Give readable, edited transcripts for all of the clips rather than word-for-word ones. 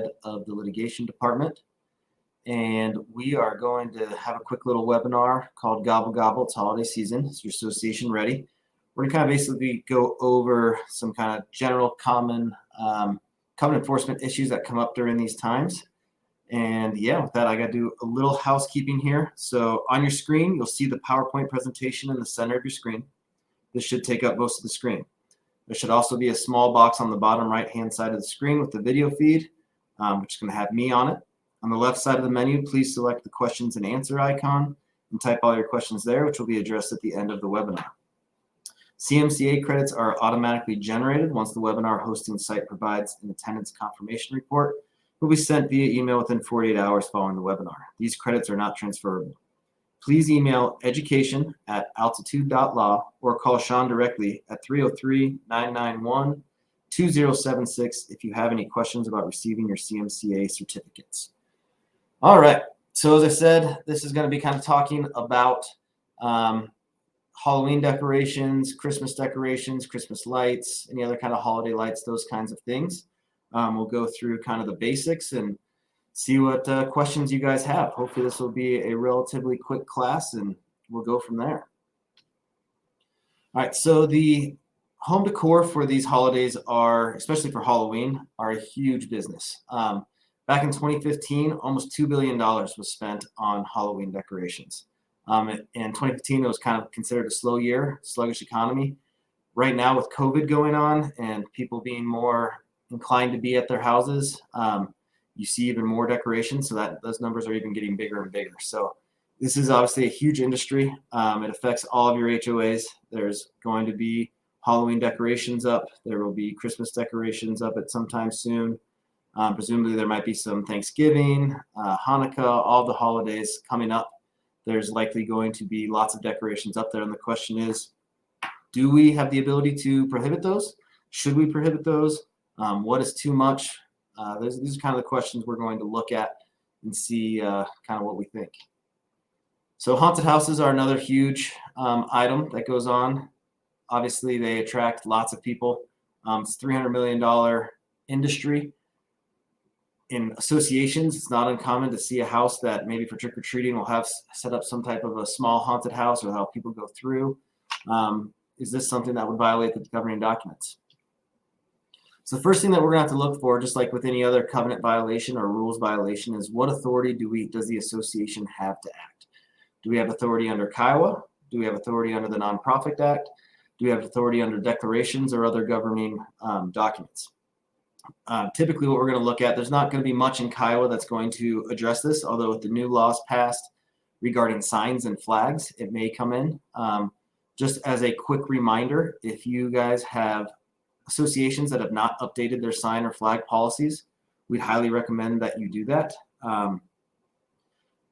head of the litigation department. And we are going to have a quick little webinar called Gobble Gobble. It's holiday season. Is your association ready? We're going to kind of basically go over some kind of general common covenant enforcement issues that come up during these times. And yeah, with that, I got to do a little housekeeping here. So on your screen, you'll see the PowerPoint presentation in the center of your screen. This should take up most of the screen. There should also be a small box on the bottom right-hand side of the screen with the video feed, which is going to have me on it. On the left side of the menu, please select the questions and answer icon and type all your questions there, which will be addressed at the end of the webinar. CMCA credits are automatically generated once the webinar hosting site provides an attendance confirmation report. Will be sent via email within 48 hours following the webinar. These credits are not transferable. Please email education@altitude.law or call Sean directly at 303-991-2076 if you have any questions about receiving your CMCA certificates. All right, so as I said, this is going to be kind of talking about Halloween decorations, Christmas lights, any other kind of holiday lights, those kinds of things. We'll go through kind of the basics and see what questions you guys have. Hopefully this will be a relatively quick class and we'll go from there. All right, so the home decor for these holidays are, especially for Halloween, are a huge business. Back in 2015, almost $2 billion was spent on Halloween decorations. In 2015, it was kind of considered a slow year, sluggish economy. Right now with COVID going on and people being more inclined to be at their houses, you see even more decorations, so that those numbers are even getting bigger and bigger. So this is obviously a huge industry. It affects all of your HOAs. There's going to be Halloween decorations up. There will be Christmas decorations up at some time soon. Presumably there might be some Thanksgiving, Hanukkah, all the holidays coming up. There's likely going to be lots of decorations up there. And the question is, do we have the ability to prohibit those? Should we prohibit those? What is too much? These are kind of the questions we're going to look at and see kind of what we think. So haunted houses are another huge item that goes on. Obviously, they attract lots of people. It's a $300 million industry. In associations, it's not uncommon to see a house that maybe for trick-or-treating will have set up some type of a small haunted house or how people go through. Is this something that would violate the governing documents? So the first thing that we're going to have to look for, just like with any other covenant violation or rules violation, is what authority does the association have to act? Do we have authority under Kiowa? Do we have authority under the Nonprofit Act? Do we have authority under declarations or other governing documents? Typically what we're going to look at, there's not going to be much in Kiowa that's going to address this, although with the new laws passed regarding signs and flags, it may come in. Just as a quick reminder, if you guys have associations that have not updated their sign or flag policies, we'd highly recommend that you do that.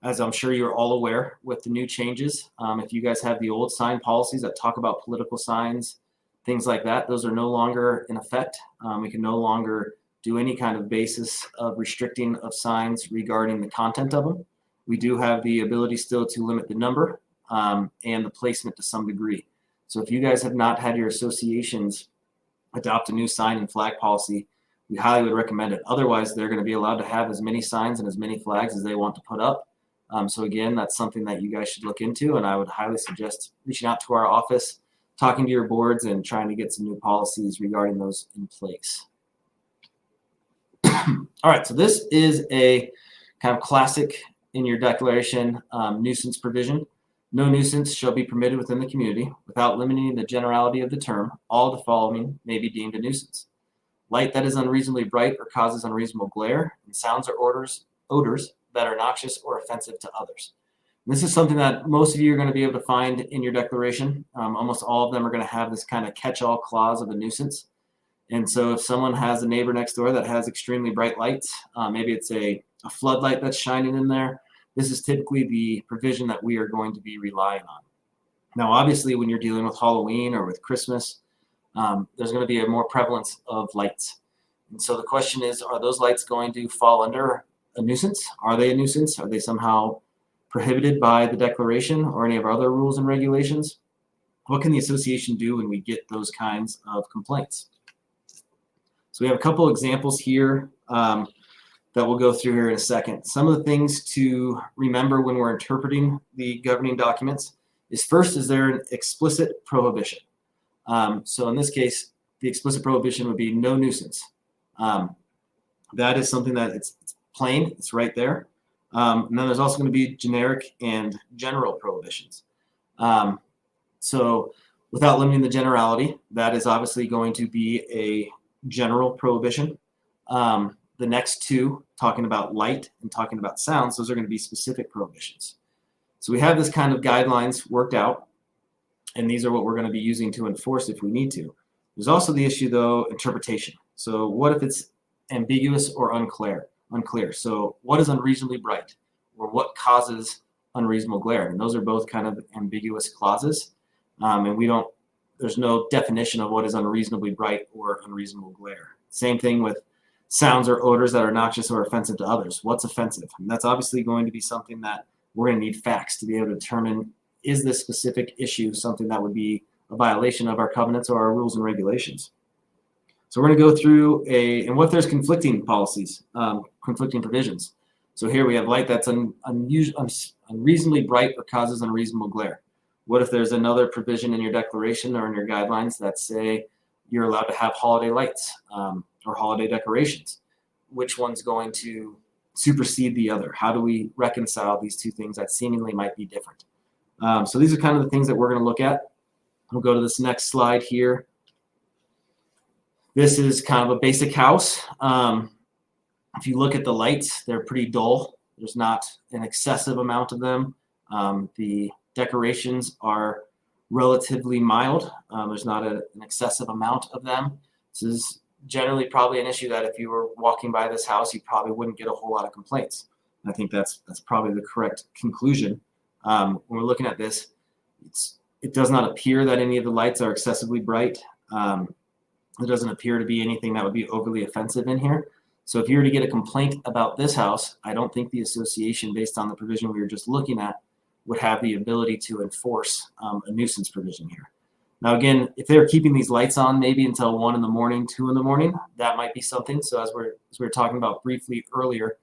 As I'm sure you're all aware with the new changes, if you guys have the old sign policies that talk about political signs, things like that, those are no longer in effect. We can no longer do any kind of basis of restricting of signs regarding the content of them. We do have the ability still to limit the number and the placement to some degree. So if you guys have not had your associations adopt a new sign and flag policy, we highly would recommend it. Otherwise, they're going to be allowed to have as many signs and as many flags as they want to put up. So again, that's something that you guys should look into, and I would highly suggest reaching out to our office, talking to your boards, and trying to get some new policies regarding those in place. All right, so this is a kind of classic in your declaration nuisance provision. No nuisance shall be permitted within the community without limiting the generality of the term. All the following may be deemed a nuisance: light that is unreasonably bright or causes unreasonable glare, and sounds or odors that are noxious or offensive to others. And this is something that most of you are going to be able to find in your declaration. Almost all of them are going to have this kind of catch-all clause of a nuisance. And so if someone has a neighbor next door that has extremely bright lights, maybe it's a floodlight that's shining in there, this is typically the provision that we are going to be relying on. Now, obviously, when you're dealing with Halloween or with Christmas, there's going to be a more prevalence of lights. And so the question is, are those lights going to fall under a nuisance? Are they a nuisance? Are they somehow prohibited by the declaration or any of our other rules and regulations? What can the association do when we get those kinds of complaints? So we have a couple examples here. that we'll go through here in a second. Some of the things to remember when we're interpreting the governing documents is first, is there an explicit prohibition? So in this case, the explicit prohibition would be no nuisance. That is something that it's plain, it's right there. And then there's also going to be generic and general prohibitions. So without limiting the generality, that is obviously going to be a general prohibition. The next two, talking about light and talking about sounds, those are going to be specific prohibitions. So we have this kind of guidelines worked out, and these are what we're going to be using to enforce if we need to. There's also the issue, though, interpretation. So what if it's ambiguous or unclear? So what is unreasonably bright, or what causes unreasonable glare? And those are both kind of ambiguous clauses, and there's no definition of what is unreasonably bright or unreasonable glare. Same thing with sounds or odors that are noxious or offensive to others. What's offensive? And that's obviously going to be something that we're going to need facts to be able to determine, is this specific issue something that would be a violation of our covenants or our rules and regulations? So we're going to go through and what if there's conflicting policies, conflicting provisions. So here we have light that's unreasonably bright or causes unreasonable glare. What if there's another provision in your declaration or in your guidelines that say you're allowed to have holiday lights or holiday decorations? Which one's going to supersede the other? How do we reconcile these two things that seemingly might be different? So these are kind of the things that we're going to look at. We'll go to this next slide here. This is kind of a basic house. If you look at the lights, they're pretty dull. There's not an excessive amount of them. The decorations are relatively mild. There's not an excessive amount of them. This is generally probably an issue that if you were walking by this house, you probably wouldn't get a whole lot of complaints. I think that's probably the correct conclusion. When we're looking at this, it does not appear that any of the lights are excessively bright. There doesn't appear to be anything that would be overly offensive in here. So if you were to get a complaint about this house, I don't think the association, based on the provision we were just looking at, would have the ability to enforce a nuisance provision here. Now, again, if they're keeping these lights on maybe until 1 in the morning, 2 in the morning, that might be something. So as we were talking about briefly earlier,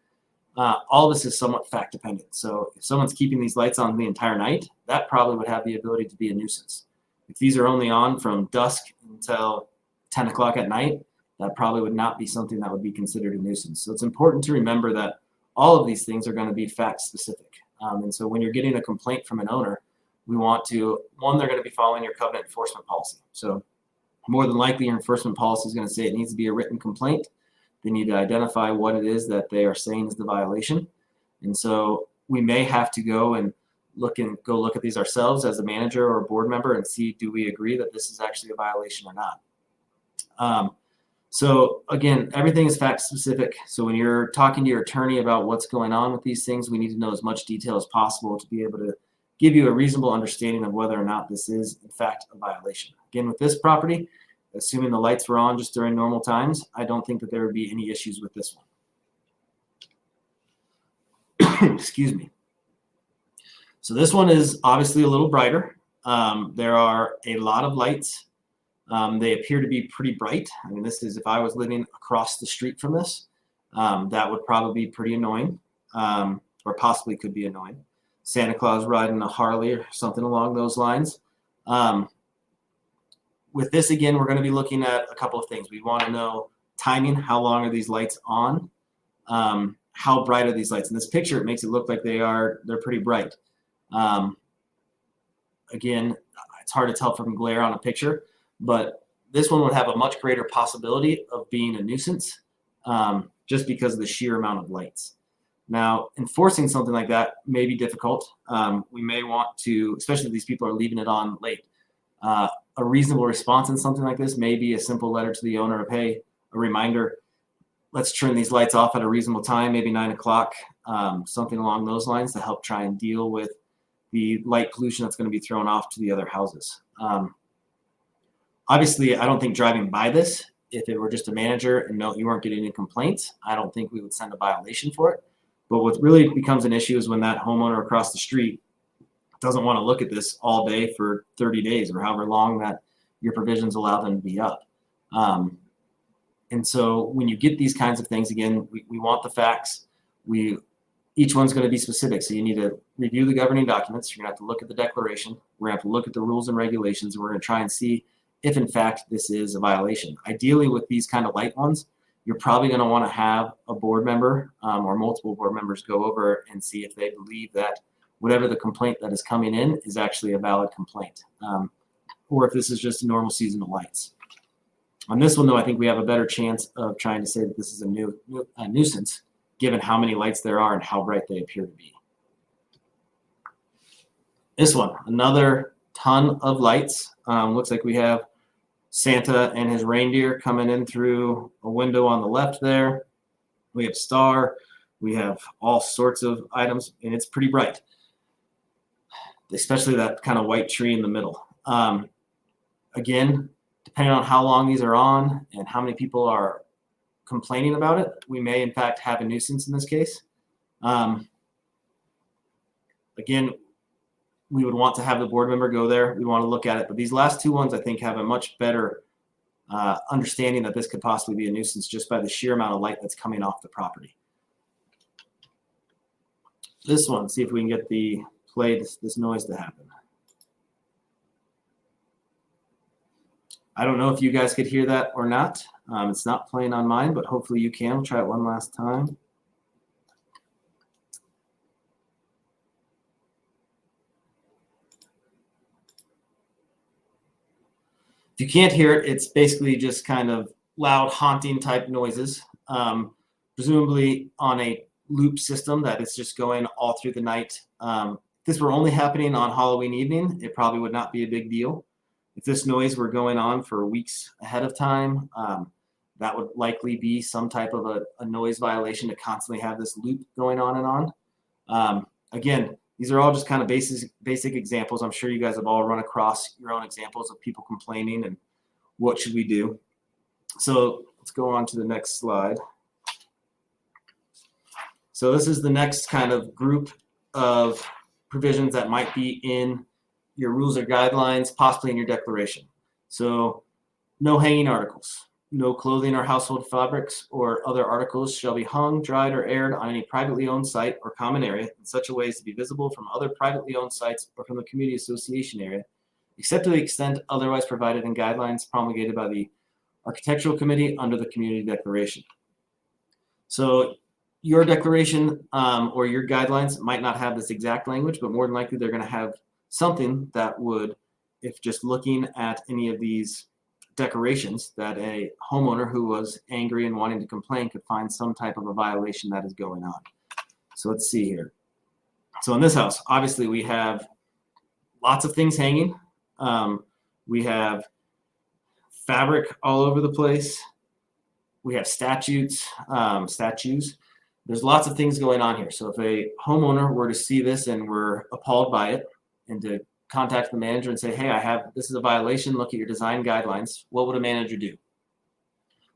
all this is somewhat fact dependent. So if someone's keeping these lights on the entire night, that probably would have the ability to be a nuisance. If these are only on from dusk until 10 o'clock at night, that probably would not be something that would be considered a nuisance. So it's important to remember that all of these things are going to be fact specific. And so when you're getting a complaint from an owner, we want to, one, they're going to be following your covenant enforcement policy. So more than likely your enforcement policy is going to say it needs to be a written complaint. They need to identify what it is that they are saying is the violation. And so we may have to go look at these ourselves as a manager or a board member and see, do we agree that this is actually a violation or not? So again, everything is fact specific. So when you're talking to your attorney about what's going on with these things, we need to know as much detail as possible to be able to give you a reasonable understanding of whether or not this is in fact a violation. Again, with this property, assuming the lights were on just during normal times, I don't think that there would be any issues with this one. Excuse me. So this one is obviously a little brighter. There are a lot of lights. They appear to be pretty bright. I mean, this is, if I was living across the street from this, that would probably be pretty annoying, or possibly could be annoying. Santa Claus riding a Harley or something along those lines. With this, again, we're going to be looking at a couple of things. We want to know timing. How long are these lights on? How bright are these lights? In this picture, it makes it look like they're pretty bright. Again, it's hard to tell from glare on a picture, but this one would have a much greater possibility of being a nuisance just because of the sheer amount of lights. Now, enforcing something like that may be difficult. We may want to, especially if these people are leaving it on late, a reasonable response in something like this may be a simple letter to the owner of, hey, a reminder, let's turn these lights off at a reasonable time, maybe 9 o'clock, something along those lines to help try and deal with the light pollution that's going to be thrown off to the other houses. Obviously, I don't think driving by this, if it were just a manager and no, you weren't getting any complaints, I don't think we would send a violation for it. But what really becomes an issue is when that homeowner across the street doesn't want to look at this all day for 30 days or however long that your provisions allow them to be up. And so when you get these kinds of things, again, we want the facts. Each one's going to be specific. So you need to review the governing documents. You're going to have to look at the declaration. We're going to have to look at the rules and regulations. And we're going to try and see if, in fact, this is a violation. Ideally, with these kind of light ones, you're probably going to want to have a board member or multiple board members go over and see if they believe that whatever the complaint that is coming in is actually a valid complaint, or if this is just normal seasonal lights. On this one, though, I think we have a better chance of trying to say that this is a nuisance, given how many lights there are and how bright they appear to be. This one, another ton of lights. Looks like we have Santa and his reindeer coming in through a window on the left there. We have Star. We have all sorts of items, and it's pretty bright, especially that kind of white tree in the middle. Again, depending on how long these are on and how many people are complaining about it, we may in fact have a nuisance in this case. Again, we would want to have the board member go there. We want to look at it, but these last two ones I think have a much better understanding that this could possibly be a nuisance just by the sheer amount of light that's coming off the property. This one, see if we can get the play this noise to happen. I don't know if you guys could hear that or not. It's not playing on mine, but hopefully you can. We'll try it one last time. If you can't hear it, it's basically just kind of loud, haunting type noises, presumably on a loop system that is just going all through the night. If this were only happening on Halloween evening, it probably would not be a big deal. If this noise were going on for weeks ahead of time, that would likely be some type of a noise violation to constantly have this loop going on and on. Again, these are all just kind of basic examples. I'm sure you guys have all run across your own examples of people complaining and what should we do. So let's go on to the next slide. So this is the next kind of group of provisions that might be in your rules or guidelines, possibly in your declaration. So no hanging articles. No clothing or household fabrics or other articles shall be hung, dried, or aired on any privately owned site or common area in such a way as to be visible from other privately owned sites or from the community association area, except to the extent otherwise provided in guidelines promulgated by the Architectural Committee under the Community Declaration. So your declaration or your guidelines might not have this exact language, but more than likely they're going to have something that would, if just looking at any of these decorations, that a homeowner who was angry and wanting to complain could find some type of a violation that is going on. So let's see here. So in this house, obviously we have lots of things hanging. We have fabric all over the place. We have statues. There's lots of things going on here. So if a homeowner were to see this and were appalled by it and to contact the manager and say, hey, this is a violation, look at your design guidelines, what would a manager do?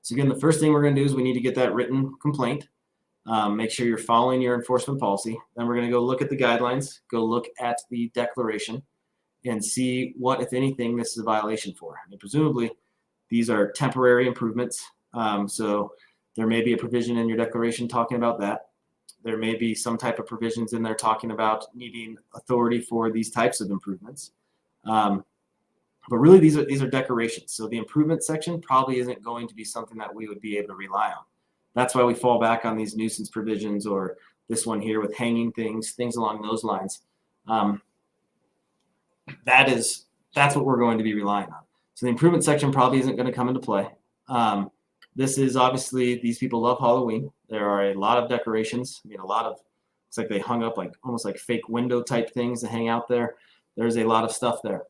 So again, the first thing we're going to do is we need to get that written complaint. Make sure you're following your enforcement policy. Then we're going to go look at the guidelines, go look at the declaration, and see what, if anything, this is a violation for. And presumably, these are temporary improvements. So there may be a provision in your declaration talking about that. There may be some type of provisions in there talking about needing authority for these types of improvements. But really, these are decorations. So the improvement section probably isn't going to be something that we would be able to rely on. That's why we fall back on these nuisance provisions, or this one here with hanging things along those lines. That's what we're going to be relying on. So the improvement section probably isn't going to come into play. This is obviously, these people love Halloween. There are a lot of decorations. I mean, looks like they hung up like almost like fake window type things to hang out there. There's a lot of stuff there.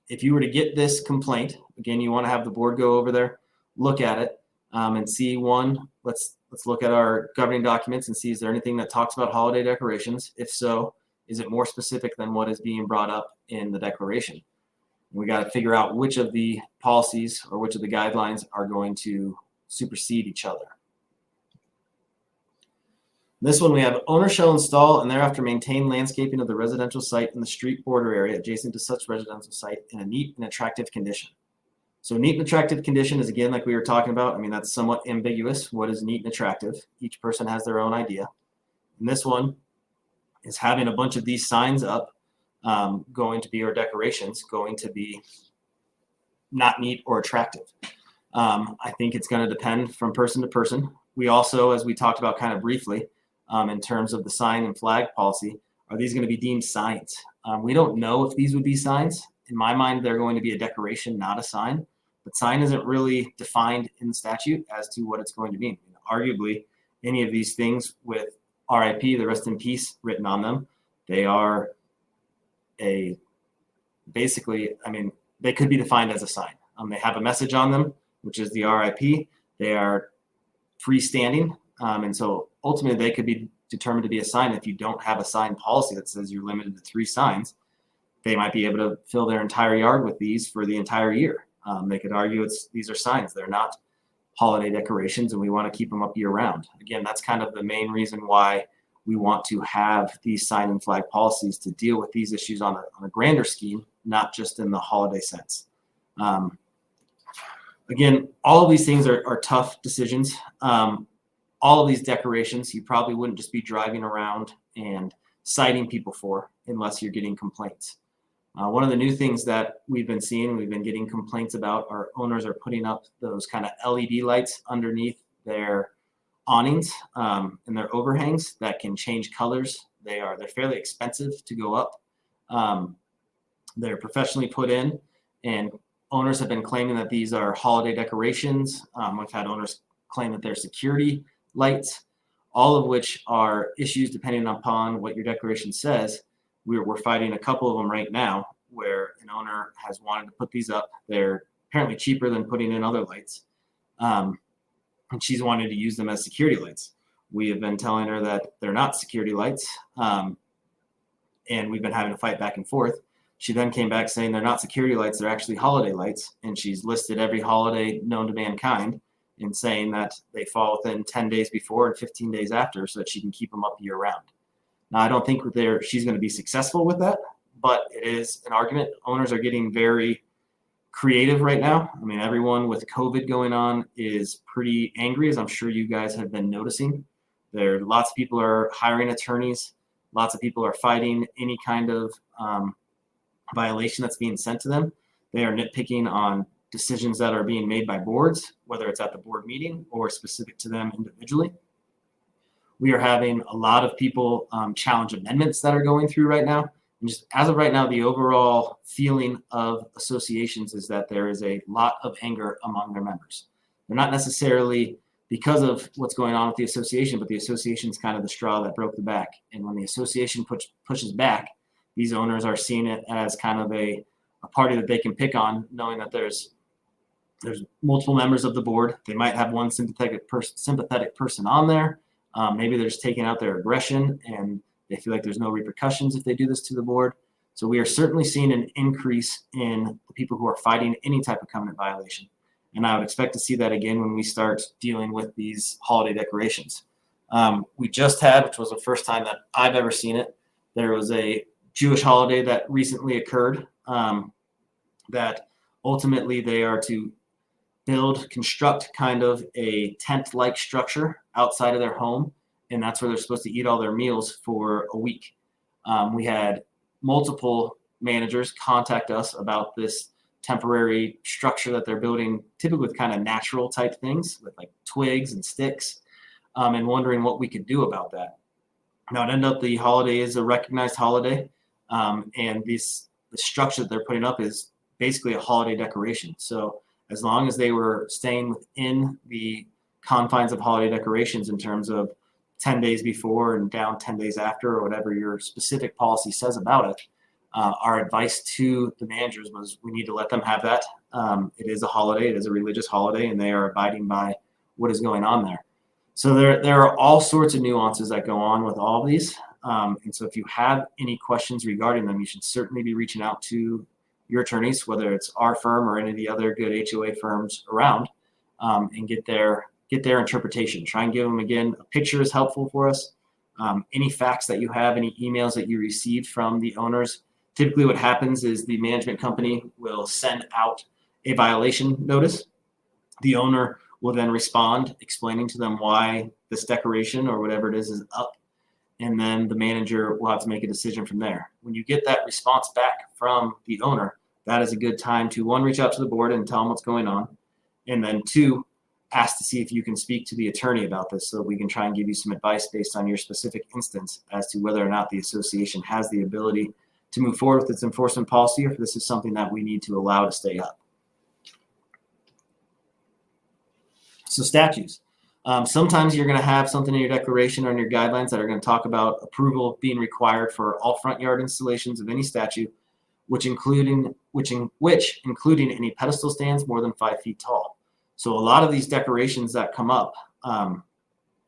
If you were to get this complaint, again, you want to have the board go over there, look at it, and see one. Let's look at our governing documents and see, is there anything that talks about holiday decorations? If so, is it more specific than what is being brought up in the declaration? We got to figure out which of the policies or which of the guidelines are going to supersede each other. This one, we have owner shall install and thereafter maintain landscaping of the residential site in the street border area adjacent to such residential site in a neat and attractive condition. So neat and attractive condition is, again, like we were talking about. I mean, that's somewhat ambiguous. What is neat and attractive? Each person has their own idea. And this one is having a bunch of these signs up, going to be, or decorations, going to be not neat or attractive. I think it's going to depend from person to person. We also, as we talked about kind of briefly, in terms of the sign and flag policy, are these going to be deemed signs? We don't know if these would be signs. In my mind, they're going to be a decoration, not a sign. But sign isn't really defined in the statute as to what it's going to mean. Arguably, any of these things with RIP, the rest in peace, written on them, they are basically, I mean, they could be defined as a sign. They have a message on them, which is the RIP. They are freestanding. And so ultimately they could be determined to be a sign. If you don't have a sign policy that says you're limited to 3 signs, they might be able to fill their entire yard with these for the entire year. They could argue these are signs. They're not holiday decorations, and we want to keep them up year round. Again, that's kind of the main reason why we want to have these sign and flag policies, to deal with these issues on a grander scheme, not just in the holiday sense. Again, all of these things are tough decisions. All of these decorations, you probably wouldn't just be driving around and citing people for unless you're getting complaints. One of the new things that we've been seeing, we've been getting complaints about, our owners are putting up those kind of LED lights underneath their awnings and their overhangs that can change colors. They're fairly expensive to go up. They're professionally put in, and owners have been claiming that these are holiday decorations. We've had owners claim that they're security lights, all of which are issues depending upon what your decoration says. We're fighting a couple of them right now where an owner has wanted to put these up. They're apparently cheaper than putting in other lights. And she's wanted to use them as security lights. We have been telling her that they're not security lights. And we've been having a fight back and forth. She then came back saying they're not security lights, they're actually holiday lights. And she's listed every holiday known to mankind and saying that they fall within 10 days before and 15 days after, so that she can keep them up year round. Now, I don't think she's going to be successful with that, but it is an argument. Owners are getting very creative right now. I mean, everyone with COVID going on is pretty angry, as I'm sure you guys have been noticing. Lots of people are hiring attorneys. Lots of people are fighting any kind of violation that's being sent to them. They are nitpicking on decisions that are being made by boards, whether it's at the board meeting or specific to them individually. We are having a lot of people challenge amendments that are going through right now. And just as of right now, the overall feeling of associations is that there is a lot of anger among their members. They're not necessarily because of what's going on with the association, but the association is kind of the straw that broke the back. And when the association pushes back, these owners are seeing it as kind of a party that they can pick on, knowing that there's multiple members of the board. They might have one sympathetic person on there. Maybe they're just taking out their aggression and they feel like there's no repercussions if they do this to the board. So we are certainly seeing an increase in the people who are fighting any type of covenant violation. And I would expect to see that again when we start dealing with these holiday decorations. We just had, which was the first time that I've ever seen it, there was a Jewish holiday that recently occurred that ultimately they are to construct kind of a tent-like structure outside of their home, and that's where they're supposed to eat all their meals for a week. We had multiple managers contact us about this temporary structure that they're building, typically with kind of natural type things with like twigs and sticks, and wondering what we could do about that. Now, it ended up the holiday is a recognized holiday, and the structure that they're putting up is basically a holiday decoration. So as long as they were staying within the confines of holiday decorations in terms of 10 days before and down 10 days after, or whatever your specific policy says about it, our advice to the managers was we need to let them have that. It is a holiday, it is a religious holiday, and they are abiding by what is going on there. So there are all sorts of nuances that go on with all of these. And so if you have any questions regarding them, you should certainly be reaching out to your attorneys, whether it's our firm or any of the other good HOA firms around, and get their interpretation. Try and give them, again, a picture is helpful for us. Any facts that you have, any emails that you received from the owners, typically what happens is the management company will send out a violation notice. The owner will then respond, explaining to them why this decoration or whatever it is up. And then the manager will have to make a decision from there. When you get that response back from the owner, that is a good time to, one, reach out to the board and tell them what's going on. And then two, ask to see if you can speak to the attorney about this so we can try and give you some advice based on your specific instance as to whether or not the association has the ability to move forward with its enforcement policy, or if this is something that we need to allow to stay up. So statutes. Sometimes you're going to have something in your declaration or in your guidelines that are going to talk about approval being required for all front yard installations of any statue, which including any pedestal stands more than 5 feet tall. So a lot of these decorations that come up,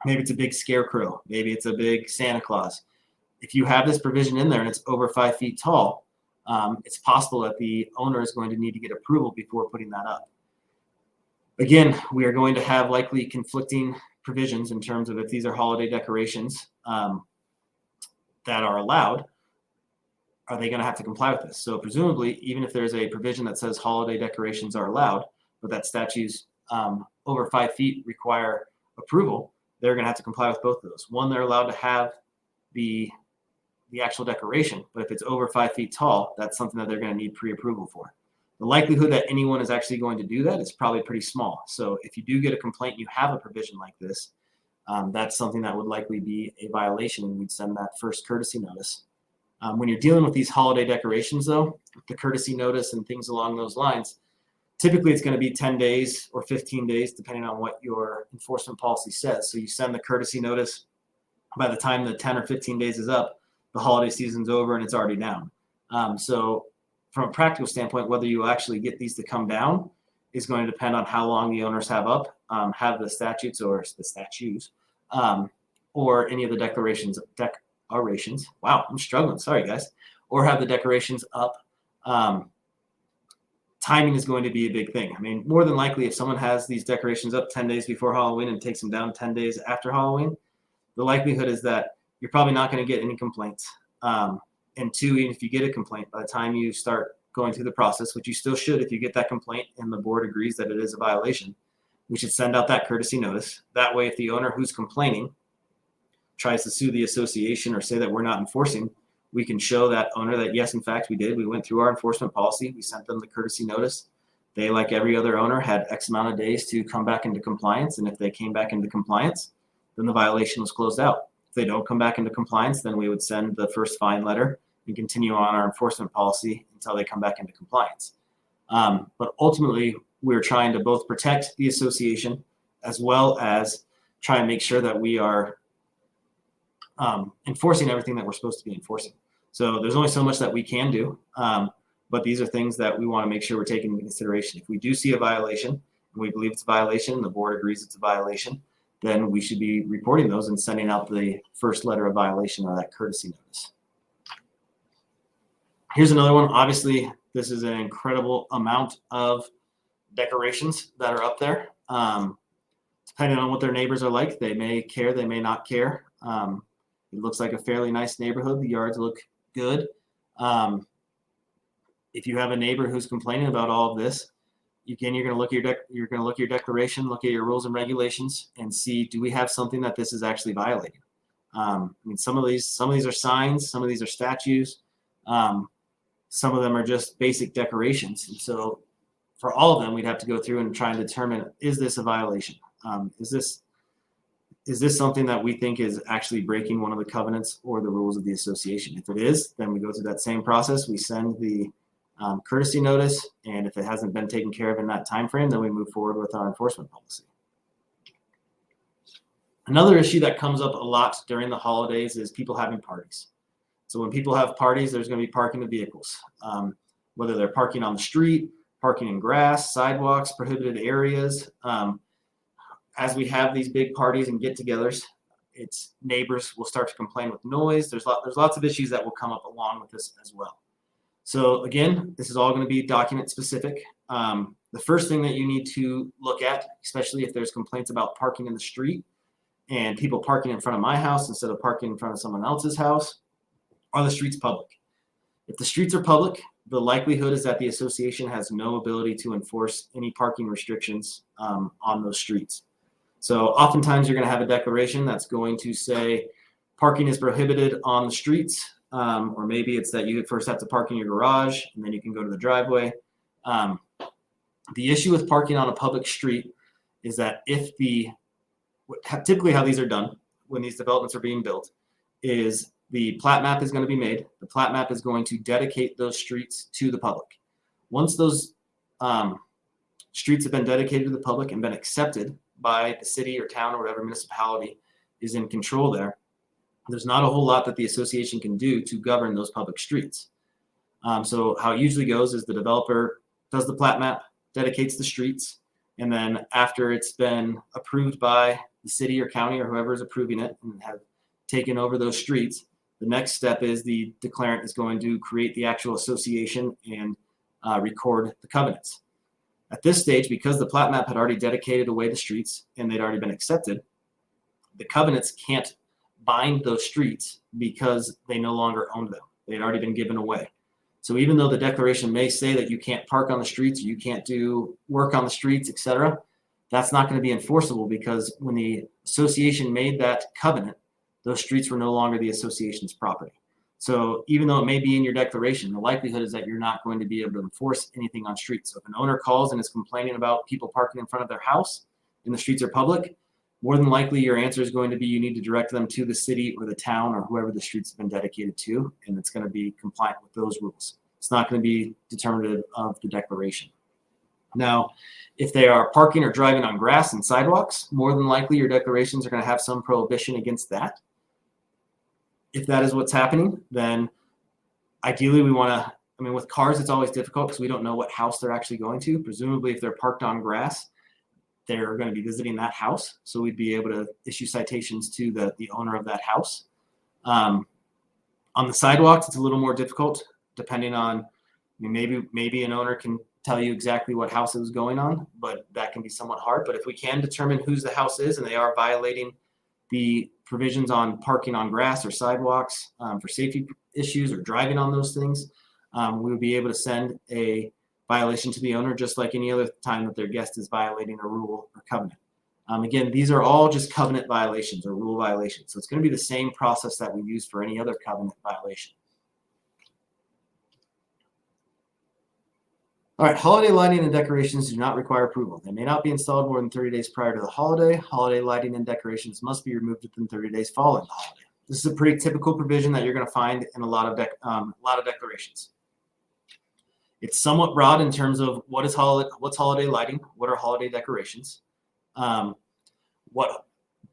maybe it's a big scarecrow, maybe it's a big Santa Claus. If you have this provision in there and it's over 5 feet tall, it's possible that the owner is going to need to get approval before putting that up. Again, we are going to have likely conflicting provisions in terms of if these are holiday decorations that are allowed, are they going to have to comply with this? So presumably, even if there's a provision that says holiday decorations are allowed, but that statues over 5 feet require approval, they're going to have to comply with both of those. One, they're allowed to have the actual decoration, but if it's over 5 feet tall, that's something that they're going to need pre-approval for. The likelihood that anyone is actually going to do that is probably pretty small. So if you do get a complaint, you have a provision like this, that's something that would likely be a violation, and we'd send that first courtesy notice. When you're dealing with these holiday decorations, though, the courtesy notice and things along those lines, typically it's going to be 10 days or 15 days, depending on what your enforcement policy says. So you send the courtesy notice. By the time the 10 or 15 days is up, the holiday season's over and it's already down. So from a practical standpoint, whether you actually get these to come down is going to depend on how long the owners have up, have the statutes or the statues, or any of the decorations. Wow, I'm struggling. Sorry, guys. Or have the decorations up. Timing is going to be a big thing. I mean, more than likely, if someone has these decorations up 10 days before Halloween and takes them down 10 days after Halloween, the likelihood is that you're probably not going to get any complaints. And two, even if you get a complaint, by the time you start going through the process, which you still should if you get that complaint and the board agrees that it is a violation, we should send out that courtesy notice. That way, if the owner who's complaining tries to sue the association or say that we're not enforcing, we can show that owner that, yes, in fact, we did. We went through our enforcement policy. We sent them the courtesy notice. They, like every other owner, had X amount of days to come back into compliance. And if they came back into compliance, then the violation was closed out. If they don't come back into compliance, then we would send the first fine letter and continue on our enforcement policy until they come back into compliance. But ultimately, we're trying to both protect the association as well as try and make sure that we are enforcing everything that we're supposed to be enforcing. So there's only so much that we can do, but these are things that we want to make sure we're taking into consideration. If we do see a violation and we believe it's a violation and the board agrees it's a violation, then we should be reporting those and sending out the first letter of violation or that courtesy notice. Here's another one. Obviously, this is an incredible amount of decorations that are up there. Depending on what their neighbors are like, they may care, they may not care. It looks like a fairly nice neighborhood. The yards look good. If you have a neighbor who's complaining about all of this, again, you're going to look at your declaration, look at your rules and regulations, and see, do we have something that this is actually violating? I mean, some of these are signs, some of these are statues. Some of them are just basic decorations. And so for all of them, we'd have to go through and try and determine, is this a violation? Is this something that we think is actually breaking one of the covenants or the rules of the association? If it is, then we go through that same process. We send the courtesy notice, and if it hasn't been taken care of in that time frame, then we move forward with our enforcement policy. Another issue that comes up a lot during the holidays is people having parties. So when people have parties, there's going to be parking of vehicles, whether they're parking on the street, parking in grass, sidewalks, prohibited areas. As we have these big parties and get-togethers, its neighbors will start to complain with noise. There's lots of issues that will come up along with this as well. So again, this is all going to be document specific. The first thing that you need to look at, especially if there's complaints about parking in the street and people parking in front of my house instead of parking in front of someone else's house, are the streets public? If the streets are public, the likelihood is that the association has no ability to enforce any parking restrictions on those streets. So oftentimes you're going to have a declaration that's going to say parking is prohibited on the streets, or maybe it's that you first have to park in your garage and then you can go to the driveway. The issue with parking on a public street is that typically how these are done when these developments are being built is the plat map is going to be made. The plat map is going to dedicate those streets to the public. Once those streets have been dedicated to the public and been accepted by the city or town or whatever municipality is in control there, there's not a whole lot that the association can do to govern those public streets. So how it usually goes is the developer does the plat map, dedicates the streets, and then after it's been approved by the city or county or whoever is approving it and have taken over those streets, the next step is the declarant is going to create the actual association and record the covenants. At this stage, because the plat map had already dedicated away the streets and they'd already been accepted, the covenants can't bind those streets because they no longer owned them. They had already been given away. So even though the declaration may say that you can't park on the streets, or you can't do work on the streets, etc., that's not going to be enforceable because when the association made that covenant, those streets were no longer the association's property. So even though it may be in your declaration, the likelihood is that you're not going to be able to enforce anything on streets. So if an owner calls and is complaining about people parking in front of their house and the streets are public, more than likely your answer is going to be you need to direct them to the city or the town or whoever the streets have been dedicated to, and it's going to be compliant with those rules. It's not going to be determinative of the declaration. Now, if they are parking or driving on grass and sidewalks, more than likely your declarations are going to have some prohibition against that. If that is what's happening, then ideally we want to, with cars, it's always difficult because we don't know what house they're actually going to. Presumably, if they're parked on grass, they're going to be visiting that house. So we'd be able to issue citations to the owner of that house. On the sidewalks, it's a little more difficult depending on, maybe an owner can tell you exactly what house it was going on, but that can be somewhat hard. But if we can determine whose the house is and they are violating the provisions on parking on grass or sidewalks for safety issues or driving on those things, we would be able to send a violation to the owner just like any other time that their guest is violating a rule or covenant. Again, these are all just covenant violations or rule violations. So it's going to be the same process that we use for any other covenant violation. All right, holiday lighting and decorations do not require approval. They may not be installed more than 30 days prior to the holiday. Holiday lighting and decorations must be removed within 30 days following the holiday. This is a pretty typical provision that you're going to find in a lot of declarations. It's somewhat broad in terms of what's holiday lighting, what are holiday decorations, what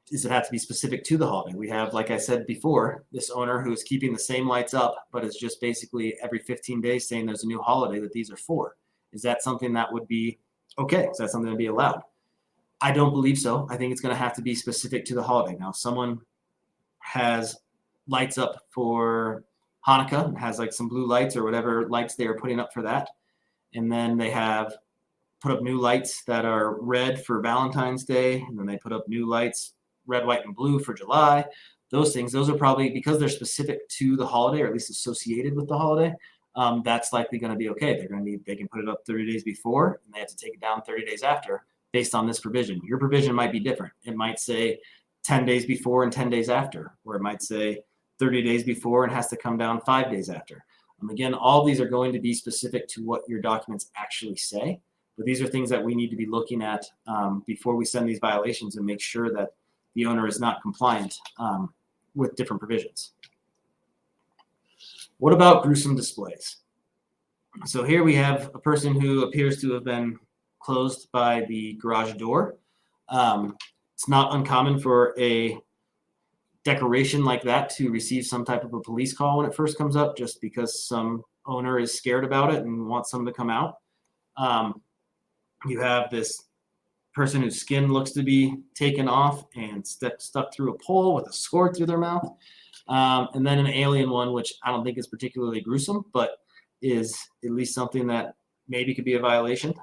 does it have to be specific to the holiday. We have, like I said before, this owner who is keeping the same lights up, but is just basically every 15 days saying there's a new holiday that these are for. Is that something that would be okay? Is that something that would be allowed? I don't believe so. I think it's going to have to be specific to the holiday. Now, if someone has lights up for Hanukkah and has like some blue lights or whatever lights they are putting up for that, and then they have put up new lights that are red for Valentine's Day, and then they put up new lights, red, white, and blue for July. Those are probably, because they're specific to the holiday or at least associated with the holiday, that's likely going to be okay. They can put it up 30 days before and they have to take it down 30 days after based on this provision. Your provision might be different. It might say 10 days before and 10 days after, or it might say 30 days before and has to come down 5 days after. Again, all these are going to be specific to what your documents actually say, but these are things that we need to be looking at before we send these violations and make sure that the owner is not compliant with different provisions. What about gruesome displays? So here we have a person who appears to have been closed by the garage door. It's not uncommon for a decoration like that to receive some type of a police call when it first comes up, just because some owner is scared about it and wants someone to come out. You have this person whose skin looks to be taken off and stuck through a pole with a sword through their mouth. And then an alien one, which I don't think is particularly gruesome, but is at least something that maybe could be a violation.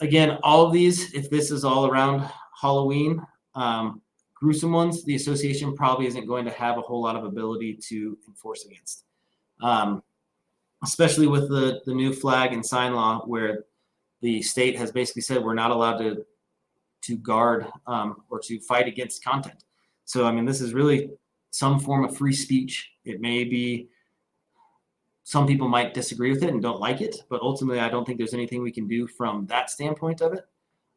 Again, all of these, if this is all around Halloween, gruesome ones, the association probably isn't going to have a whole lot of ability to enforce against. especially with the new flag and sign law, where the state has basically said we're not allowed to guard or to fight against content. So, I mean, this is really some form of free speech. It may be, some people might disagree with it and don't like it, but ultimately I don't think there's anything we can do from that standpoint of it.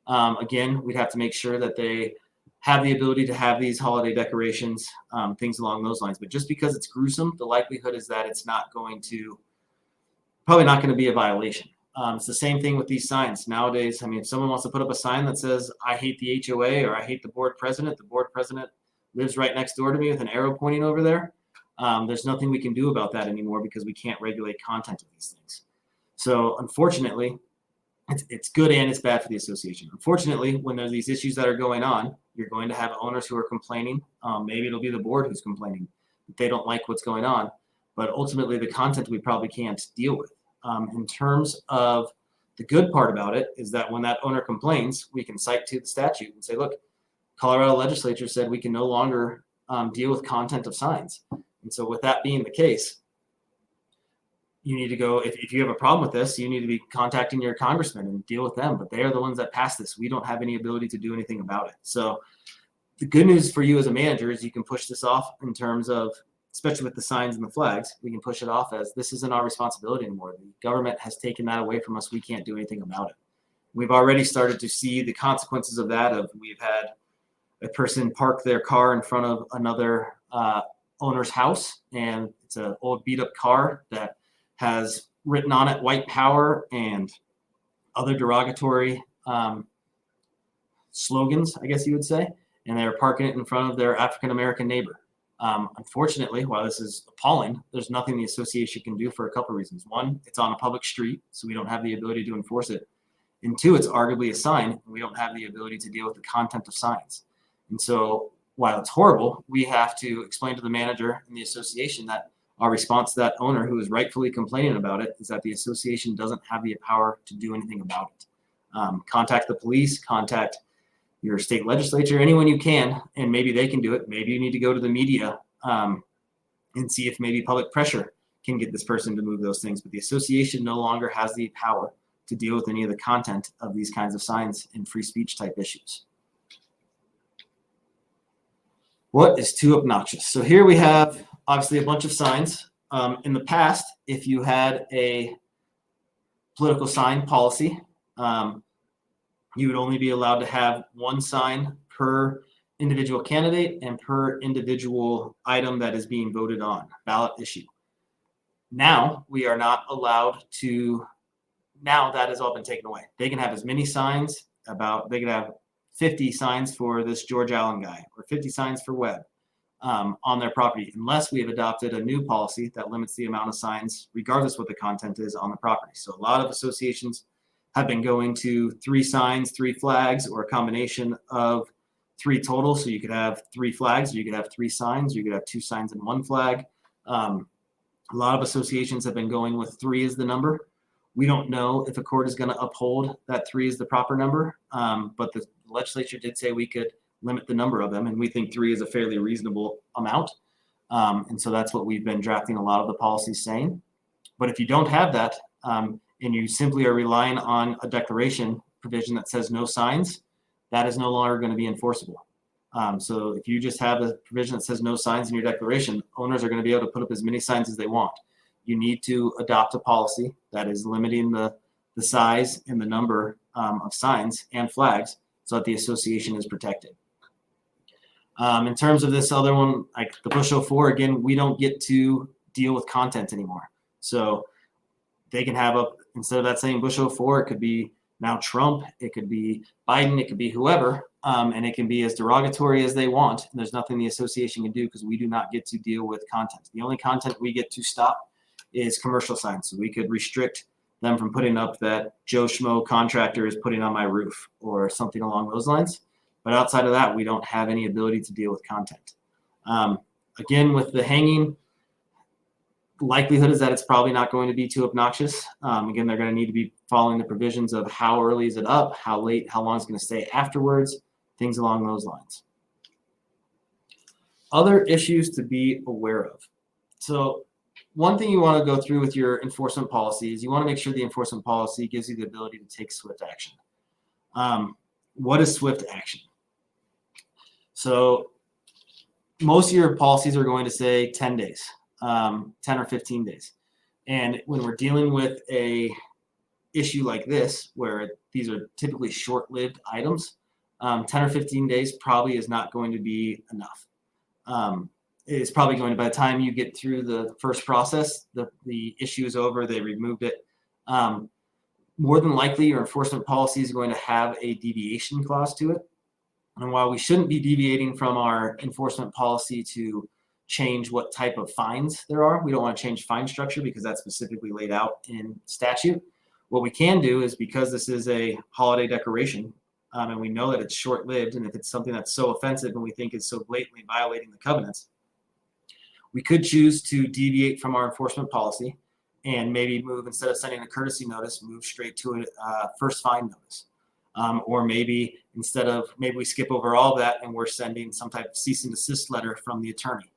Again, we'd have to make sure that they have the ability to have these holiday decorations, things along those lines. But just because it's gruesome, the likelihood is that it's probably not going to be a violation. It's the same thing with these signs nowadays. I mean, if someone wants to put up a sign that says, I hate the HOA or I hate the board president lives right next door to me with an arrow pointing over there. There's nothing we can do about that anymore because we can't regulate content of these things. So unfortunately, it's good and it's bad for the association. Unfortunately, when there's these issues that are going on, you're going to have owners who are complaining. Maybe it'll be the board who's complaining that they don't like what's going on. But ultimately, the content we probably can't deal with. In terms of the good part about it is that when that owner complains, we can cite to the statute and say, look, Colorado legislature said we can no longer deal with content of signs. And so with that being the case, you need to go, if you have a problem with this, you need to be contacting your congressman and deal with them. But they are the ones that passed this. We don't have any ability to do anything about it. So the good news for you as a manager is you can push this off in terms of, especially with the signs and the flags, we can push it off as this isn't our responsibility anymore. The government has taken that away from us. We can't do anything about it. We've already started to see the consequences of that. We've had a person park their car in front of another owner's house, and it's an old beat up car that has written on it white power and other derogatory slogans, I guess you would say, and they're parking it in front of their African-American neighbor. Unfortunately, while this is appalling, there's nothing the association can do for a couple of reasons. One, it's on a public street, so we don't have the ability to enforce it. And two, it's arguably a sign, and we don't have the ability to deal with the content of signs. And so while it's horrible, we have to explain to the manager and the association that our response to that owner who is rightfully complaining about it is that the association doesn't have the power to do anything about it. Contact the police, contact your state legislature, anyone you can, and maybe they can do it. Maybe you need to go to the media and see if maybe public pressure can get this person to move those things. But the association no longer has the power to deal with any of the content of these kinds of signs and free speech type issues. What is too obnoxious? So here we have obviously a bunch of signs. In the past, if you had a political sign policy, you would only be allowed to have one sign per individual candidate and per individual item that is being voted on, ballot issue. Now we are not allowed to, now that has all been taken away. They can have as many signs they can have 50 signs for this George Allen guy or 50 signs for Webb on their property, unless we have adopted a new policy that limits the amount of signs, regardless what the content is on the property. So a lot of associations have been going to 3 signs, 3 flags, or a combination of 3 total. So you could have 3 flags, or you could have 3 signs, or you could have 2 signs and 1 flag. A lot of associations have been going with 3 as the number. We don't know if a court is going to uphold that 3 is the proper number, but the legislature did say we could limit the number of them, and we think 3 is a fairly reasonable amount. And so that's what we've been drafting a lot of the policies saying. But if you don't have that, and you simply are relying on a declaration provision that says no signs, that is no longer going to be enforceable. So if you just have a provision that says no signs in your declaration, owners are going to be able to put up as many signs as they want. You need to adopt a policy that is limiting the size and the number of signs and flags so that the association is protected. In terms of this other one, like the Bush 04, again, we don't get to deal with content anymore. So they can have instead of that saying Bush 04, it could be now Trump, it could be Biden, it could be whoever, and it can be as derogatory as they want. And there's nothing the association can do because we do not get to deal with content. The only content we get to stop is commercial signs. So we could restrict them from putting up that Joe Schmo contractor is putting on my roof or something along those lines. But outside of that, we don't have any ability to deal with content. Again, with the hanging, likelihood is that it's probably not going to be too obnoxious. Again, they're going to need to be following the provisions of how early is it up, how late, how long it's going to stay afterwards, things along those lines. Other issues to be aware of. So one thing you want to go through with your enforcement policy is you want to make sure the enforcement policy gives you the ability to take swift action. What is swift action? So most of your policies are going to say 10 days, 10 or 15 days. And when we're dealing with a issue like this, where these are typically short-lived items, 10 or 15 days probably is not going to be enough. It's probably going to, by the time you get through the first process, the issue is over, they removed it. More than likely, your enforcement policy is going to have a deviation clause to it. And while we shouldn't be deviating from our enforcement policy to change what type of fines there are, we don't want to change fine structure because that's specifically laid out in statute. What we can do is, because this is a holiday decoration, and we know that it's short-lived, and if it's something that's so offensive and we think is so blatantly violating the covenants, we could choose to deviate from our enforcement policy and maybe move, instead of sending a courtesy notice, move straight to a first fine notice. Or maybe we skip over all of that and we're sending some type of cease and desist letter from the attorney.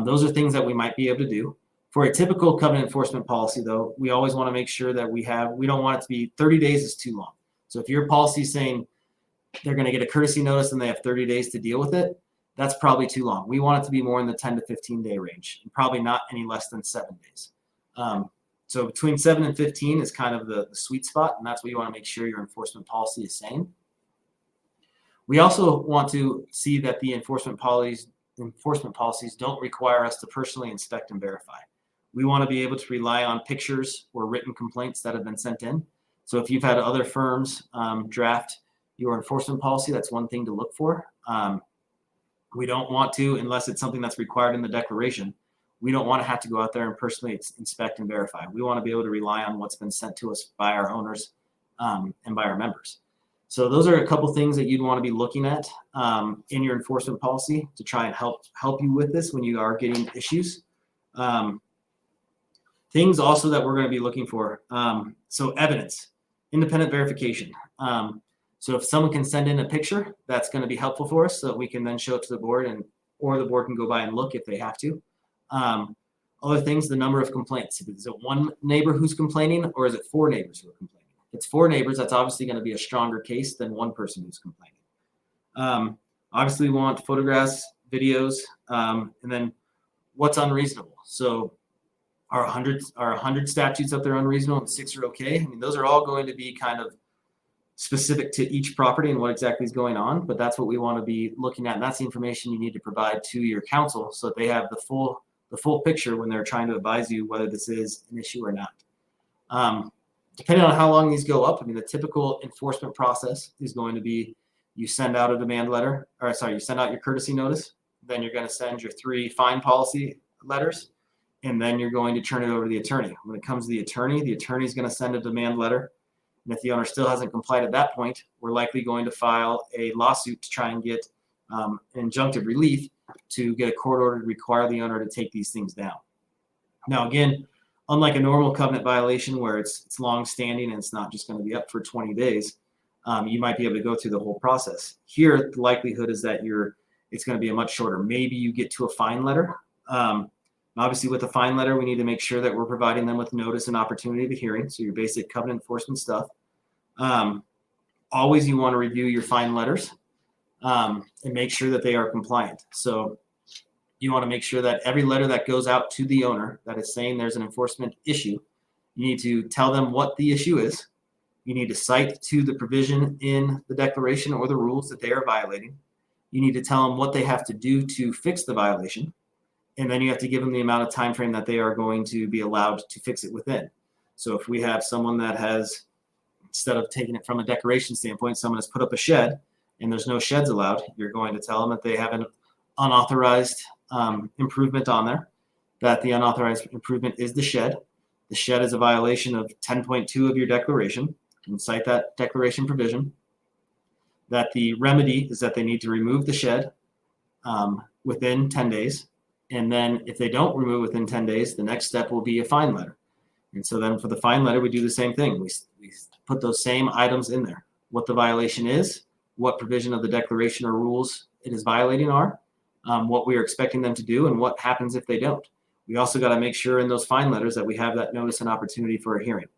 Those are things that we might be able to do. For a typical covenant enforcement policy, though, we always want to make sure that we don't want it to be 30 days is too long. So if your policy is saying they're going to get a courtesy notice and they have 30 days to deal with it, that's probably too long. We want it to be more in the 10 to 15 day range, and probably not any less than 7 days. So between 7 and 15 is kind of the sweet spot, and that's what you want to make sure your enforcement policy is saying. We also want to see that the enforcement policies don't require us to personally inspect and verify. We want to be able to rely on pictures or written complaints that have been sent in. So if you've had other firms draft your enforcement policy, that's one thing to look for. We don't want to, unless it's something that's required in the declaration, we don't want to have to go out there and personally inspect and verify. We want to be able to rely on what's been sent to us by our owners and by our members. So those are a couple things that you'd want to be looking at in your enforcement policy to try and help you with this when you are getting issues. Things also that we're going to be looking for. So evidence, independent verification. So if someone can send in a picture, that's going to be helpful for us so that we can then show it to the board, or the board can go by and look if they have to. Other things, the number of complaints. Is it one neighbor who's complaining, or is it 4 neighbors who are complaining? If it's 4 neighbors, that's obviously going to be a stronger case than one person who's complaining. Obviously, we want photographs, videos, and then what's unreasonable. So are 100 statutes up there unreasonable and 6 are okay? I mean, those are all going to be kind of specific to each property and what exactly is going on, but that's what we want to be looking at, and that's the information you need to provide to your counsel so that they have the full picture when they're trying to advise you whether this is an issue or not. Depending on how long these go up, I mean, the typical enforcement process is going to be you send out a demand letter, you send out your courtesy notice, then you're going to send your 3 fine policy letters, and then you're going to turn it over to the attorney. When it comes to the attorney is going to send a demand letter. And if the owner still hasn't complied at that point, we're likely going to file a lawsuit to try and get injunctive relief to get a court order to require the owner to take these things down. Now, again, unlike a normal covenant violation where it's long-standing and it's not just going to be up for 20 days, you might be able to go through the whole process. Here, the likelihood is that it's going to be a much shorter. Maybe you get to a fine letter. Obviously, with a fine letter, we need to make sure that we're providing them with notice and opportunity of hearing, so your basic covenant enforcement stuff. Always you want to review your fine letters and make sure that they are compliant. So you want to make sure that every letter that goes out to the owner that is saying there's an enforcement issue, you need to tell them what the issue is. You need to cite to the provision in the declaration or the rules that they are violating. You need to tell them what they have to do to fix the violation. And then you have to give them the amount of time frame that they are going to be allowed to fix it within. So if we have someone that has, instead of taking it from a decoration standpoint, someone has put up a shed and there's no sheds allowed, you're going to tell them that they have an unauthorized improvement on there, that the unauthorized improvement is the shed. The shed is a violation of 10.2 of your declaration, and cite that declaration provision. That the remedy is that they need to remove the shed within 10 days. And then if they don't remove within 10 days, the next step will be a fine letter. And so then for the fine letter, we do the same thing. We put those same items in there. What the violation is, what provision of the declaration or rules it is violating are, what we are expecting them to do, and what happens if they don't. We also got to make sure in those fine letters that we have that notice and opportunity for a hearing.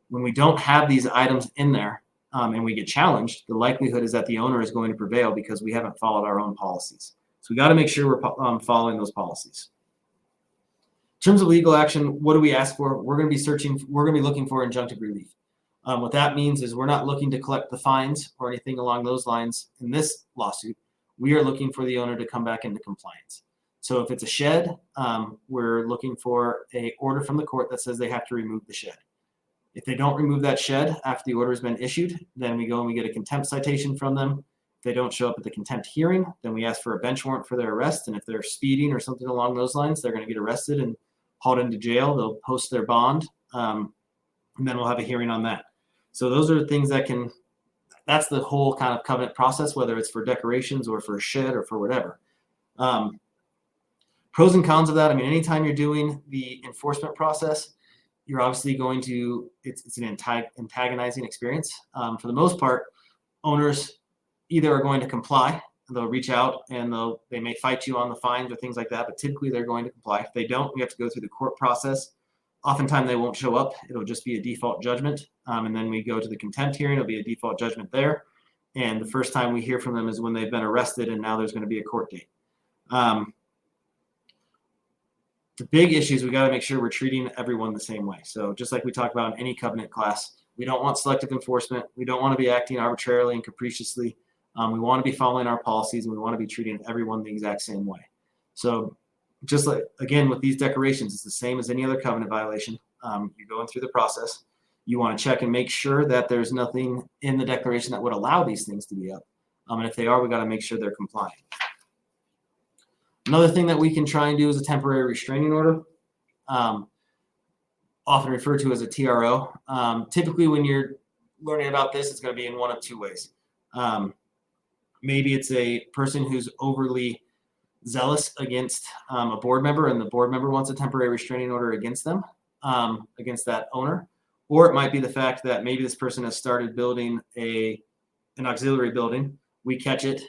When we don't have these items in there and we get challenged, the likelihood is that the owner is going to prevail because we haven't followed our own policies. So we got to make sure we're following those policies. In terms of legal action, what do we ask for? We're going to be looking for injunctive relief. What that means is we're not looking to collect the fines or anything along those lines in this lawsuit. We are looking for the owner to come back into compliance. So if it's a shed, we're looking for an order from the court that says they have to remove the shed. If they don't remove that shed after the order has been issued, then we go and we get a contempt citation from them. If they don't show up at the contempt hearing, then we ask for a bench warrant for their arrest. And if they're speeding or something along those lines, they're going to get arrested and hauled into jail. They'll post their bond, and then we'll have a hearing on that. So those are the things that's the whole kind of covenant process, whether it's for decorations or for a shed or for whatever. Pros and cons of that. I mean, anytime you're doing the enforcement process, you're obviously going to, it's an antagonizing experience. For the most part, owners either are going to comply, they'll reach out and they may fight you on the fines or things like that, but typically they're going to comply. If they don't, we have to go through the court process. Oftentimes they won't show up. It'll just be a default judgment. And then we go to the contempt hearing. It'll be a default judgment there. And the first time we hear from them is when they've been arrested and now there's going to be a court date. The big issue is we got to make sure we're treating everyone the same way. So just like we talked about in any covenant class, we don't want selective enforcement. We don't want to be acting arbitrarily and capriciously. We want to be following our policies and we want to be treating everyone the exact same way. So just like, again, with these decorations, it's the same as any other covenant violation. You're going through the process. You want to check and make sure that there's nothing in the declaration that would allow these things to be up. And if they are, we got to make sure they're compliant. Another thing that we can try and do is a temporary restraining order, often referred to as a TRO. Typically, when you're learning about this, it's going to be in one of two ways. Maybe it's a person who's overly zealous against a board member, and the board member wants a temporary restraining order against them, against that owner. Or it might be the fact that maybe this person has started building an auxiliary building. We catch it.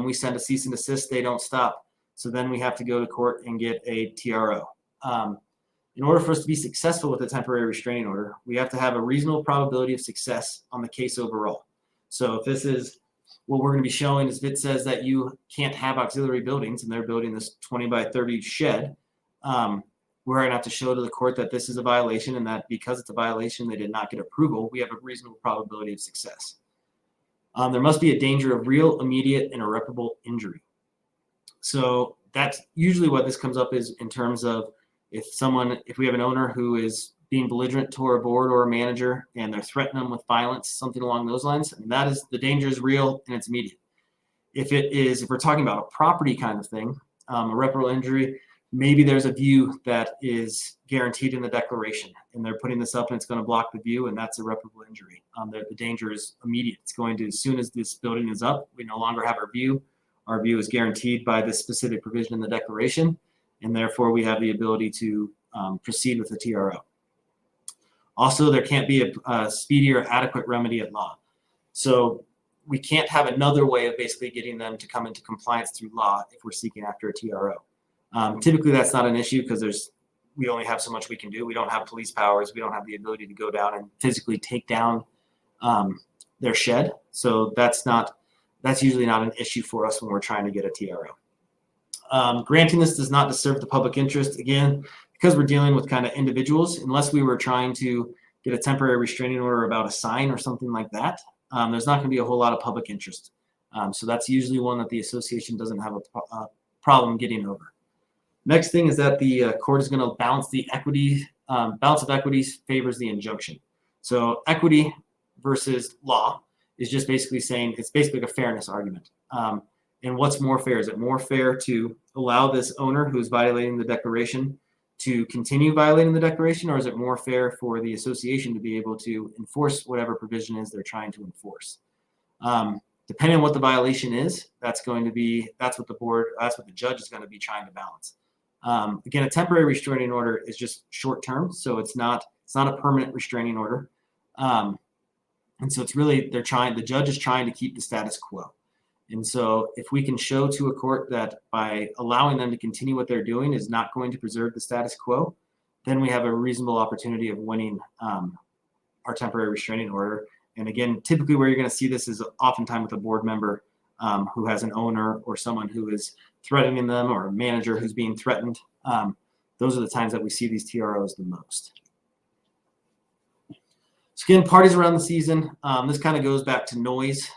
We send a cease and desist. They don't stop. So then we have to go to court and get a TRO. In order for us to be successful with a temporary restraining order, we have to have a reasonable probability of success on the case overall. So if this is what we're going to be showing is if it says that you can't have auxiliary buildings and they're building this 20 by 30 shed, we're going to have to show to the court that this is a violation and that because it's a violation, they did not get approval. We have a reasonable probability of success. There must be a danger of real, immediate, and irreparable injury. So that's usually what this comes up is in terms of if we have an owner who is being belligerent toward a board or a manager and they're threatening them with violence, something along those lines, and that is the danger is real and it's immediate. If we're talking about a property kind of thing, irreparable injury, maybe there's a view that is guaranteed in the declaration and they're putting this up and it's going to block the view and that's irreparable injury. The danger is immediate. It's going to, as soon as this building is up, we no longer have our view. Our view is guaranteed by this specific provision in the declaration, and therefore we have the ability to proceed with the TRO. Also, there can't be a speedy or adequate remedy at law. So we can't have another way of basically getting them to come into compliance through law if we're seeking after a TRO. Typically, that's not an issue because we only have so much we can do. We don't have police powers. We don't have the ability to go down and physically take down their shed. So that's usually not an issue for us when we're trying to get a TRO. Granting this does not disturb the public interest. Again, because we're dealing with kind of individuals, unless we were trying to get a temporary restraining order about a sign or something like that, there's not going to be a whole lot of public interest. So that's usually one that the association doesn't have a problem getting over. Next thing is that the court is going to balance the equity. Balance of equities favors the injunction. So equity versus law is just basically saying it's basically a fairness argument. And what's more fair? Is it more fair to allow this owner who's violating the declaration to continue violating the declaration, or is it more fair for the association to be able to enforce whatever provision is they're trying to enforce? Depending on what the violation is, that's what the judge is going to be trying to balance. Again, a temporary restraining order is just short term, so it's not a permanent restraining order. And so it's really the judge is trying to keep the status quo. And so if we can show to a court that by allowing them to continue what they're doing is not going to preserve the status quo, then we have a reasonable opportunity of winning our temporary restraining order. And again, typically where you're going to see this is oftentimes with a board member who has an owner or someone who is threatening them, or a manager who's being threatened. Those are the times that we see these TROs the most. So again, parties around the season. This kind of goes back to noise,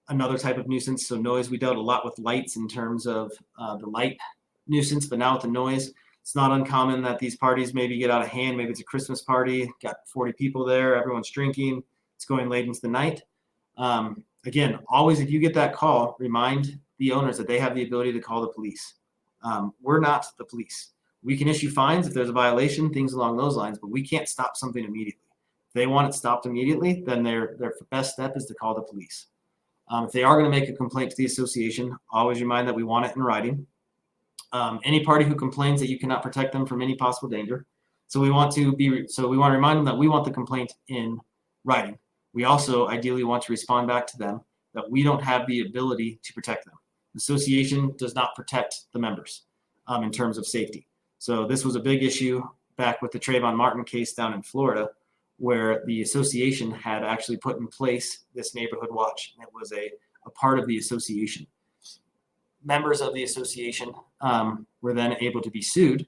another type of nuisance. So noise, we dealt a lot with lights in terms of the light nuisance, but now with the noise, it's not uncommon that these parties maybe get out of hand. Maybe it's a Christmas party, got 40 people there, everyone's drinking, it's going late into the night. Again, always if you get that call, remind the owners that they have the ability to call the police. We're not the police. We can issue fines if there's a violation, things along those lines, but we can't stop something immediately. If they want it stopped immediately, then their best step is to call the police. If they are going to make a complaint to the association, always remind that we want it in writing. Any party who complains that you cannot protect them from any possible danger. So we want to remind them that we want the complaint in writing. We also ideally want to respond back to them that we don't have the ability to protect them. The association does not protect the members in terms of safety. So this was a big issue back with the Trayvon Martin case down in Florida, where the association had actually put in place this neighborhood watch. It was a part of the association. Members of the association were then able to be sued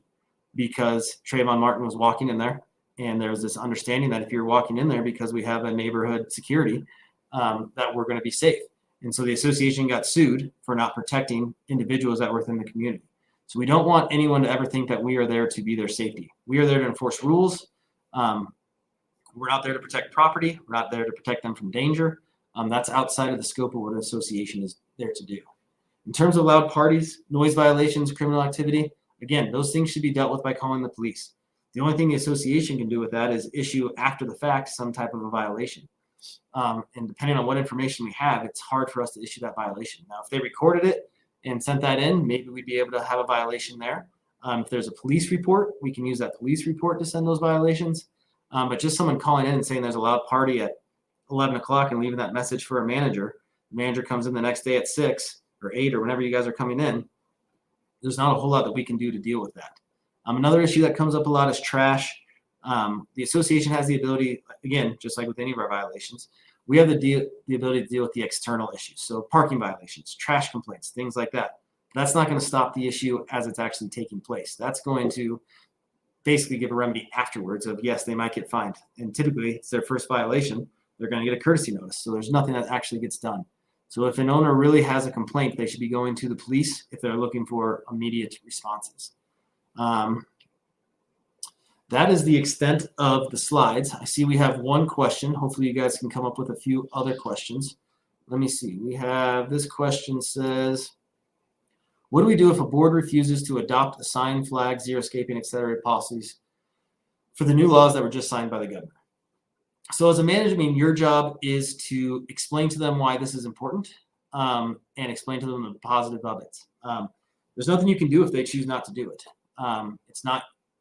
because Trayvon Martin was walking in there, and there was this understanding that if you're walking in there because we have a neighborhood security, that we're going to be safe. And so the association got sued for not protecting individuals that were within the community. So we don't want anyone to ever think that we are there to be their safety. We are there to enforce rules. We're not there to protect property. We're not there to protect them from danger. That's outside of the scope of what an association is there to do. In terms of loud parties, noise violations, criminal activity, again, those things should be dealt with by calling the police. The only thing the association can do with that is issue after the fact some type of a violation. And depending on what information we have, it's hard for us to issue that violation. Now, if they recorded it and sent that in, maybe we'd be able to have a violation there. If there's a police report, we can use that police report to send those violations. But just someone calling in and saying there's a loud party at 11 o'clock and leaving that message for a manager, the manager comes in the next day at 6 or 8 or whenever you guys are coming in, there's not a whole lot that we can do to deal with that. Another issue that comes up a lot is trash. The association has the ability, again, just like with any of our violations, we have the ability to deal with the external issues. So parking violations, trash complaints, things like that. That's not going to stop the issue as it's actually taking place. That's going to basically give a remedy afterwards of, yes, they might get fined. And typically it's their first violation. They're going to get a courtesy notice. So there's nothing that actually gets done. So if an owner really has a complaint, they should be going to the police if they're looking for immediate responses. That is the extent of the slides. I see we have one question. Hopefully you guys can come up with a few other questions. Let me see. We have this question says, what do we do if a board refuses to adopt a sign, flag, zero escaping, etc. policies for the new laws that were just signed by the governor? So as a manager, I mean, your job is to explain to them why this is important and explain to them the positive of it. There's nothing you can do if they choose not to do it.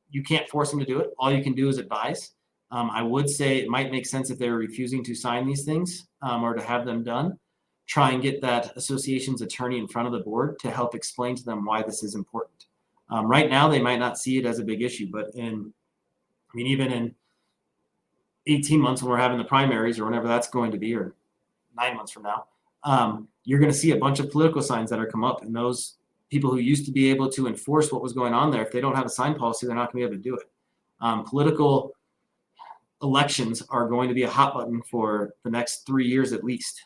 You can't force them to do it. All you can do is advise. I would say it might make sense if they're refusing to sign these things or to have them done, try and get that association's attorney in front of the board to help explain to them why this is important. Right now, they might not see it as a big issue, but even in 18 months when we're having the primaries or whenever that's going to be, or 9 months from now, you're going to see a bunch of political signs that are come up, and those people who used to be able to enforce what was going on there, if they don't have a sign policy, they're not going to be able to do it. Political elections are going to be a hot button for the next 3 years at least.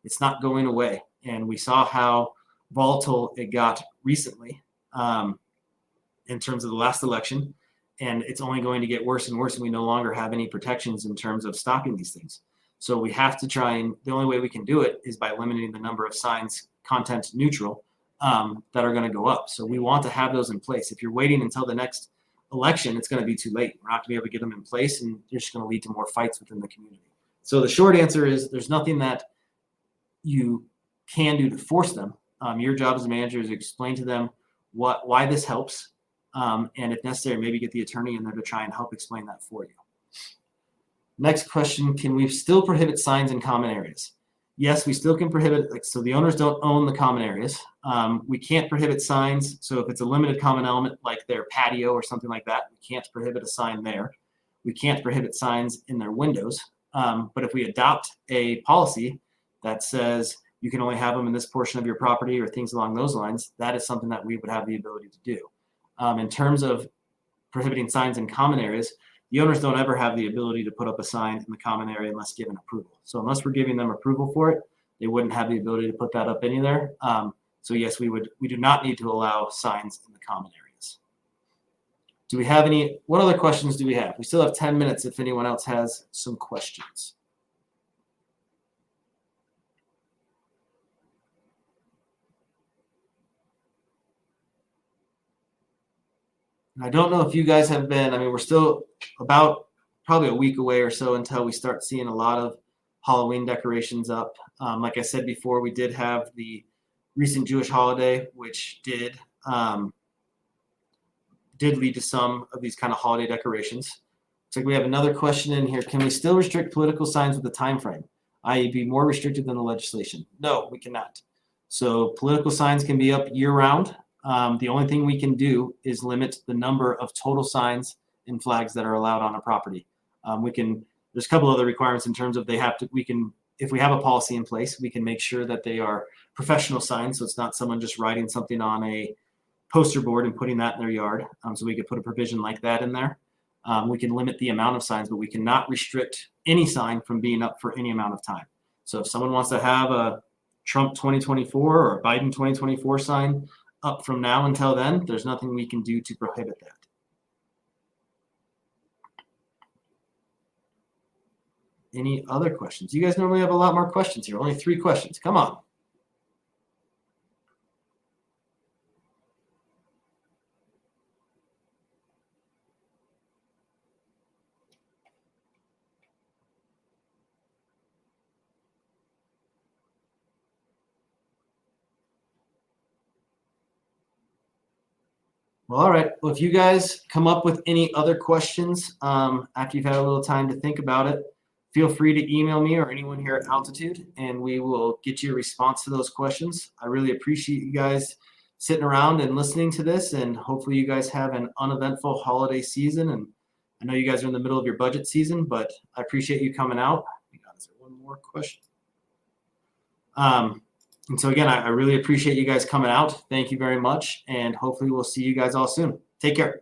It's not going away. And we saw how volatile it got recently in terms of the last election. And it's only going to get worse and worse. And we no longer have any protections in terms of stopping these things. So we have to try, and the only way we can do it is by limiting the number of signs, content neutral, that are going to go up. So we want to have those in place. If you're waiting until the next election, it's going to be too late. We're not going to be able to get them in place, and you're just going to lead to more fights within the community. So the short answer is there's nothing that you can do to force them. Your job as a manager is to explain to them why this helps, and if necessary, maybe get the attorney in there to try and help explain that for you. Next question, can we still prohibit signs in common areas? yes, we still can prohibit, like, so the owners don't own the common areas. We can't prohibit signs. So if it's a limited common element, like their patio or something like that, we can't prohibit a sign there. We can't prohibit signs in their windows. But if we adopt a policy that says you can only have them in this portion of your property or things along those lines, that is something that we would have the ability to do. In terms of prohibiting signs in common areas, the owners don't ever have the ability to put up a sign in the common area unless given approval. So unless we're giving them approval for it, they wouldn't have the ability to put that up anywhere. So yes, we do not need to allow signs in the common areas. Do we have any, what other questions do we have? We still have 10 minutes if anyone else has some questions. I don't know if you guys have been, I mean, we're still about probably a week away or so until we start seeing a lot of Halloween decorations up. Like I said before, we did have the recent Jewish holiday, which did lead to some of these kind of holiday decorations. Looks like we have another question in here. Can we still restrict political signs with a time frame, i.e. be more restricted than the legislation? No, we cannot. So political signs can be up year round. The only thing we can do is limit the number of total signs and flags that are allowed on a property. There's a couple other requirements in terms of if we have a policy in place, we can make sure that they are professional signs. So it's not someone just writing something on a poster board and putting that in their yard. So we could put a provision like that in there. We can limit the amount of signs, but we cannot restrict any sign from being up for any amount of time. So if someone wants to have a Trump 2024 or a Biden 2024 sign up from now until then, there's nothing we can do to prohibit that. Any other questions? You guys normally have a lot more questions here. Only 3 questions. Come on. Well, all right. Well, if you guys come up with any other questions after you've had a little time to think about it, feel free to email me or anyone here at Altitude, and we will get you a response to those questions. I really appreciate you guys sitting around and listening to this, and hopefully you guys have an uneventful holiday season. And I know you guys are in the middle of your budget season, but I appreciate you coming out. Is there one more question? And so again, I really appreciate you guys coming out. Thank you very much. And hopefully we'll see you guys all soon. Take care.